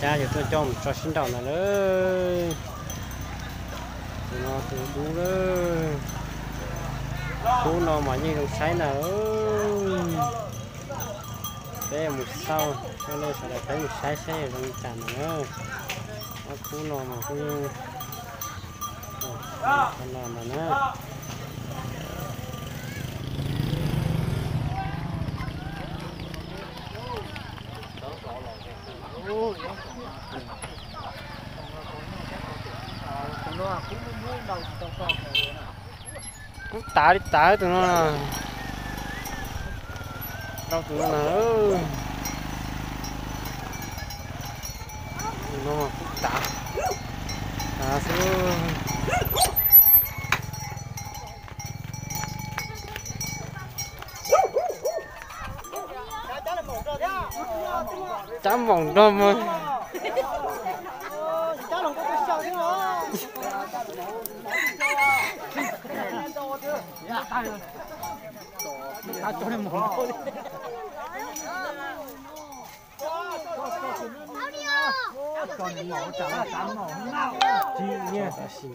cha giờ tôi cho một trò xin đầu là nữa nó từ đúng nữa cú nó mà như được sấy nào đây là một sau cho nên sẽ thấy một sấy ở trong tràn nữa nó cú nó mà cũng con nào mà nó tả đi tả tụi nó đâu tụi nó nữa tụi nó mà tả tả xuống chấm vòng đom ơi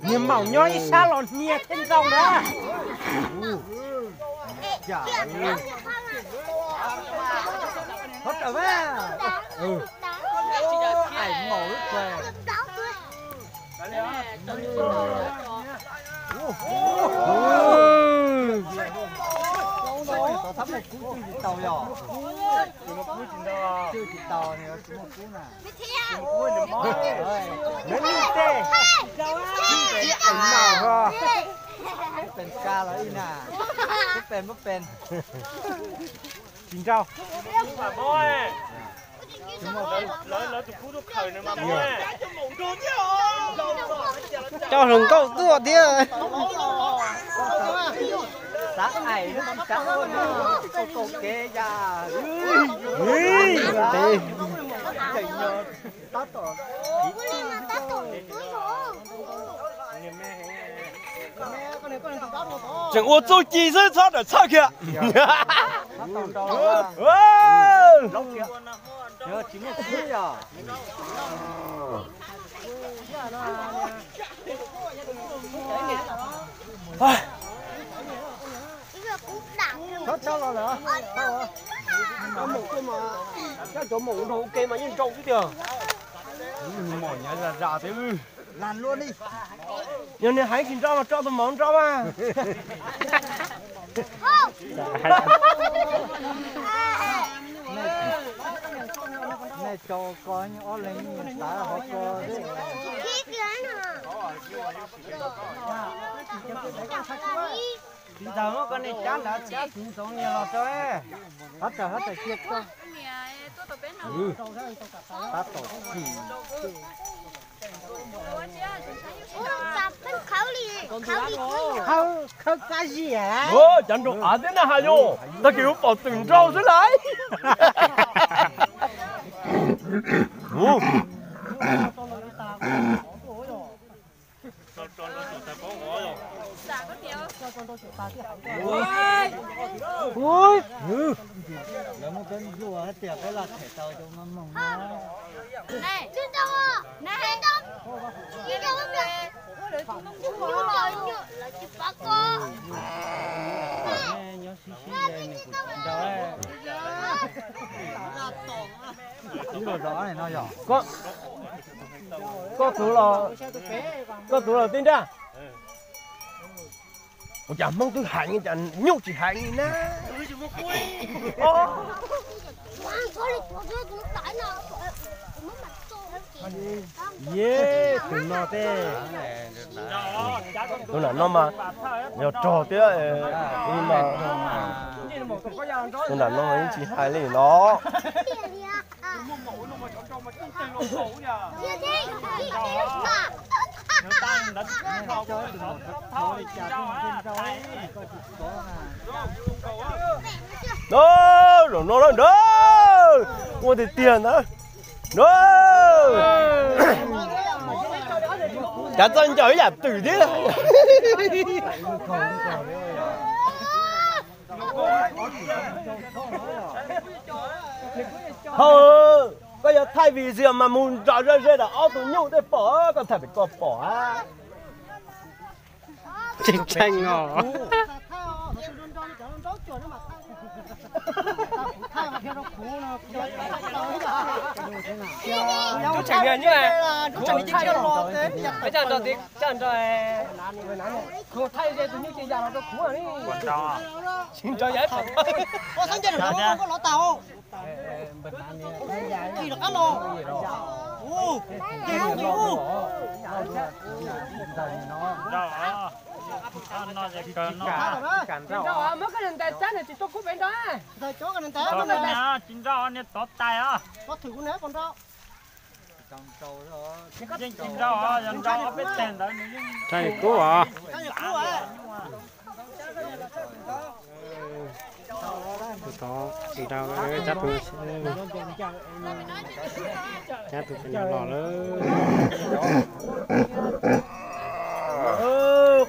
nhiều màu nhói xa lòn nhẹ trên rồng đó hết rồi bé ảnh màu rất về tao thắp một cú chưa tàu nhỏ chỉ một cú chỉ đâu chưa chỉ tàu này chỉ một cú nè một cú đừng mò đến đi tê chị ảnh nào hảเป็นกาแล้วอีน่ะไม่เป็นจริงเจ้ามาบ่อยแล้วจะพูดทุกคืนมาบ่อยเจ้าหลงก็ตัวเดียวสักไอ้สักคนโกเกยาเฮ้ยตีใจเนาะตัดต่อ整我做几身操的操去，sao rồi nữa? Có một cái mà cái chỗ mũ nó ok mà nhưng trâu cái kìa. Mỏ nhá ra thế ư. Làm luôn đi. Nhưng này hãy kinh cho mà cho tôi món cho mà. Này cho coi những ó lên tá là họ co đấy. Đi đâu con này chán đã chán cũng giống như là cho ấy. Hết rồi chết con. Tá tổ gì? Không cái gì hả? Chẳng được ở thế nào hả vô? Ta kiểu bỏ từng rau dưới lại. Ui, nó một tên rùa hết tiệt cái là thể tàu cho nó mỏng nó. Này, đi đâu à? Này, đi đâu vậy? Vô rồi nhựa là chụp bác con. Nè, nhớ xí đây này cũng đâu đấy. Cái đồ đó này nó nhỏ. Có tủ lò tin ra. Ủa chả mong tôi hành chẳng nhúc chỉ hành nè. Yeah, tụi nó thế. Tụi nó mà nhiều trò thế nhưng mà tụi nó mới chỉ hai lấy nó. Đó, rồi nó đó. Mua thì tiền đó. Đó. Đã chân trời là từ thế. Thôi, bây giờ thay vì gì mà muốn rõ rơi rơi là ô tô nhau để bỏ còn phải có bỏ á chính tranh ngỏ chú chẳng nghe như này chú chẳng đi chơi lo thế bây giờ nó thì chẳng rồi không thay ra tự nhiên chơi già nó cũ rồi quan trọng à xin cho giải phóng có sáng chơi được không có lỗ tàu gì được ăn lô ô gì không đâu nó sẽ cần nó rau mất cái nền tảng này chỉ tôi cũng bên đó thời chỗ cái nền tảng tốt nha chín rau anh tốt tay á có thử con nét con rau chín rau á chín rau biết tiền đó Cái cũ à? Đó, đi đâu đấy, chắc tôi phải nhỏ lò lớn.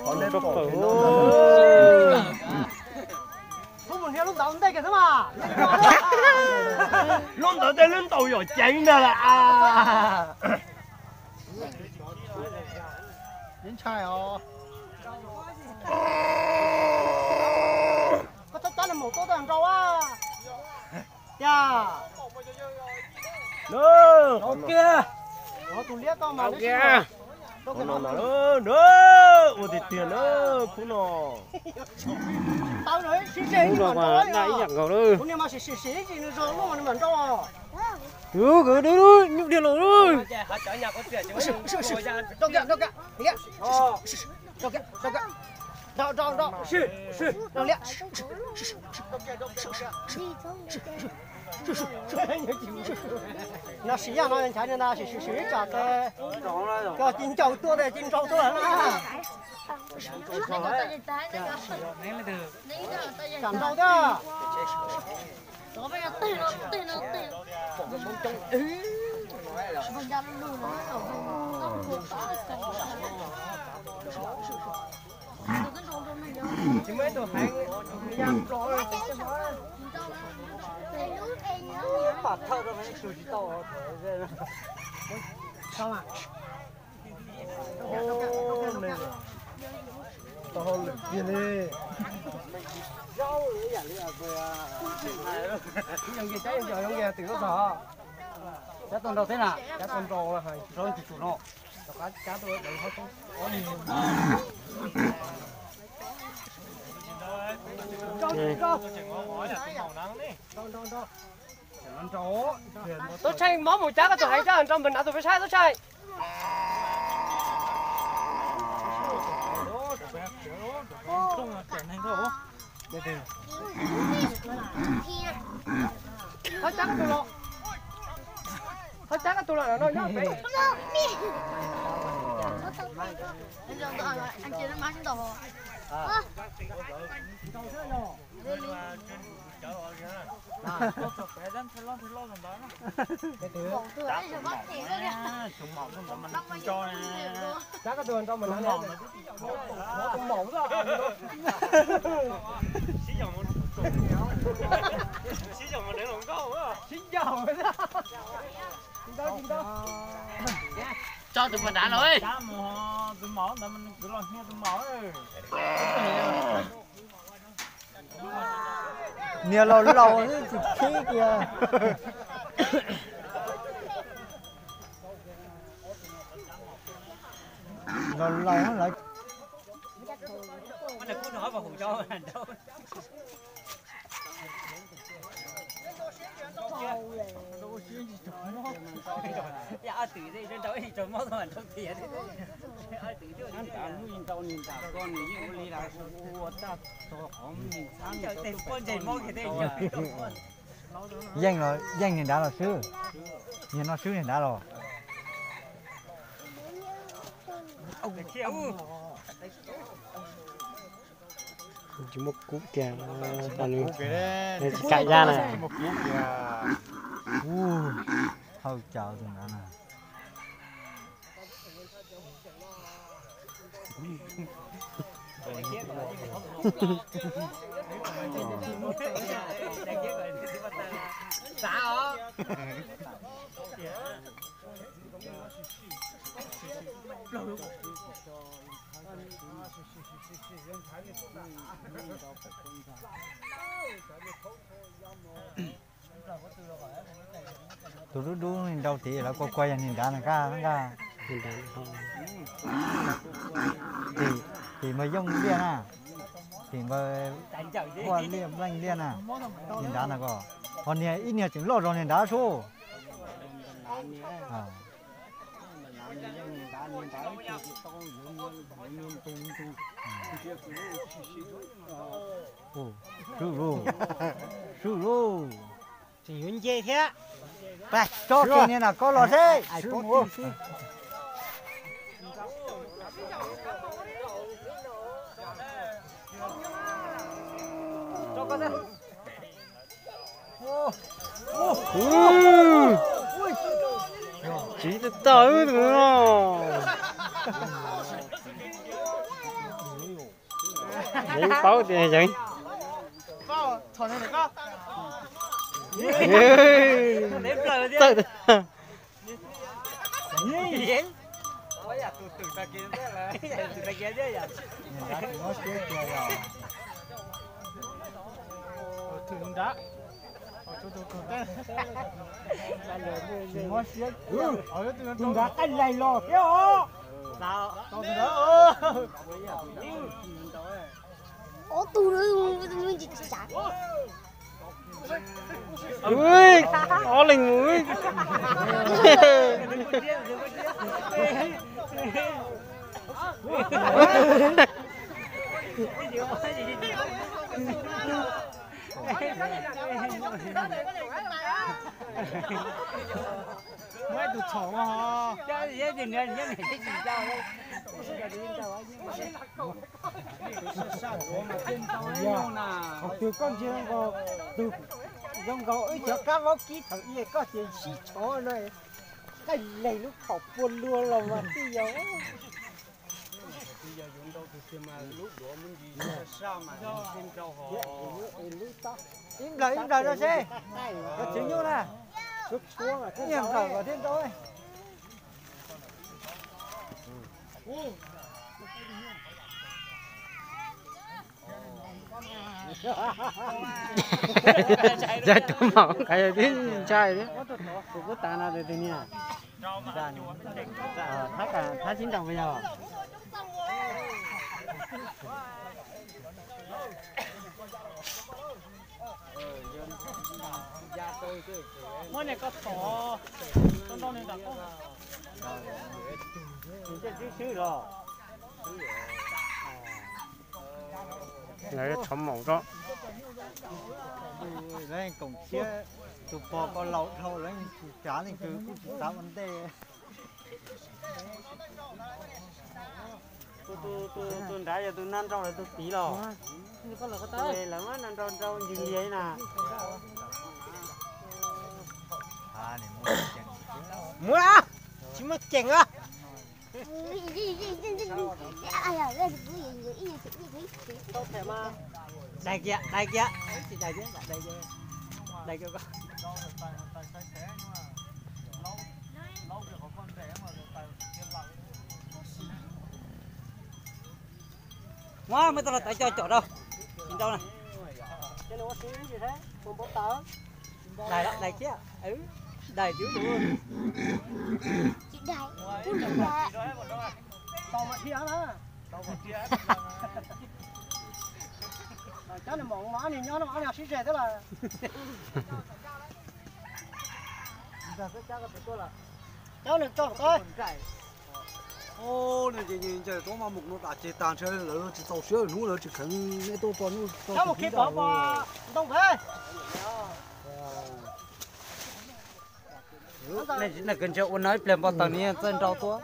còn đây có Không muốn hiểu lúc đầu đây kìa thế mà. lúc đầu đây lúc đầu rồi chén ra là à Đến chai hả? Có chắc chắn là một tô tàng rau á. Dạ. nữa Ok. Nó tụi liếc con mà. ok nữa ủa thì tiền nữa cũng nó Tao nói xí xí cũng mà nãy nhặt gầu nữa cũng mà xí gì nó rồi luôn mà nó mình đâu à. cứ đưa nhục tiền rồi họ chở nhà có tiền chứ Đâu kìa, liếc. Đâu kìa. Đâu, đâu liếc. Nó xí à, nó chạy nên là xí chả thế. Cái chín trâu tua đây, chín trâu tua là. Cảm trâu đó. Đó bây giờ tiền nó Vâng ra luôn nó ở nó thuộc đó chỉ mấy đồ hàng nhang rồi bạt thao ra mấy chú chỉ tao Sao mà? tao lực kia đi nhân gì cháy giờ nhân gì từ nó sợ cá tôm đâu thế nào cá tôm rô là phải rơi từ nó cá tôi bị hơi có nhiều tôi chơi món một trái tôi hay cho trong mình đã tôi phải sai tôi chơi thôi chắc tôi lo thôi chắc tôi là nó nhớ anh chị nó mang trên đầu chắc cái đường trong mình ăn nó cũng mỏng ra xí dầu mà để lòng câu á xí dầu đó Cho tụi mình đã rồi. cá mò tụi mỏ để mình tụi lo nghe tụi mỏ rồi nhiều lâu lâu thì khí kìa lâu lâu nó lại nó cứ nói vào hủ cho anh đâu dạ từ đây đến đâu thì trồng món toàn không tiền anh ta nuôi tao nhìn ta con như đi là của ta to hỏng nhìn sáng tiền con gì món cái đấy danh nhìn đã là sư nhìn nó sư nhìn đã rồi ông cái kêu Chỉ một cú kìa, toàn cãi ra này. Thôi chờ từng đã nè sao tụi nó đu đầu thì là có quay nhìn đá này ca thì mới dùng liên à thì mới qua liên bánh liên à nhìn đá này có còn này ít nhiều chừng lót rồi nhìn đá số Suru chỉ muốn chơi thế đây cho cái này là có lọt thế cho con ra chỉ được tới nữa những bao tiền vậy bao thằng này có nếm lời đi gì ôi à từ ta kia thế là từ ta kia thế à nó chết rồi thường đã nó chết thường đã anh này lo kéo sao ủa tôi nữa gì chả ui có linh ui mấy tụi chó mà hả cái gì thì người này cái gì sao đấy học từ con chưa có từ trong gấu ấy cho các bác kỹ thuật gì có tiền chỉ chó này cái này lúc học buồn luôn là mà bây giờ dùng đâu thì mà lúc đó muốn gì sao mà xin cho họ im lời đó xe có chữ nhiêu nè rút xuống là cái nhầm rồi vào thiên tôi Jadi tu mau kayak dia cai dia. có ta nào để tình nha thác chín đồng bây giờ mỗi này có thỏ con đâu này đã có xíu rồi Này chấm mỏng đó. đây cổng chia tụi bò có lẩu thôi lấy trả thì cứ tám vấn đề tôi đã giờ tôi năn rau là tôi tí rồi có là có tới là má năn rau dừng gì vậy nè mua á chỉ mất chèn á tốt thế mà đây kia đây kia con quá mới tao là tại cho chỗ đâu nhìn đâu này cái nó xíu gì thế con bố tớ đây đó đây chứ đây thiếu luôn chị đại chú đại tao mà kia đó cháu này mỏng má này nhớ nó má nào xí rẻ thế là cháu này cho tôi ô này nhìn trời có mà mục nó đã chế tàn chơi nó chỉ tàu sữa nó chỉ cần cái tô con nó cháu một khi bỏ qua đông thế này chính là cần cho uốn nói plem bao tàu này chân rau tua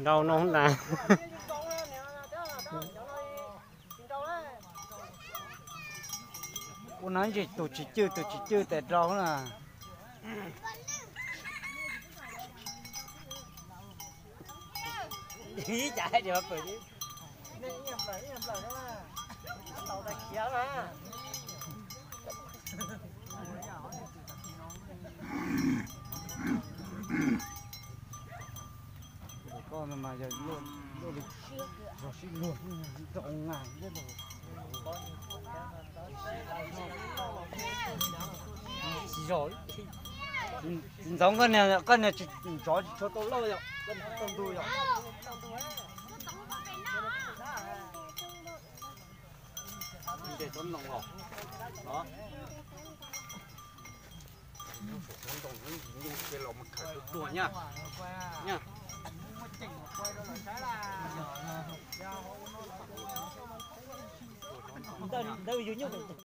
Đâu nó không đà. uốn nói gì tổ chỉ chưa tại rau là ý chạy được rồi chứ em lời đó là tàu đại kia mà con mà giờ rồi xin luôn rộng ngàn thế rồi giống con này chó cho tôi lâu rồi con tôi rồi để tốn lòng rồi đó cái lồng mà khởi đùa nha nha đâu dưới nhau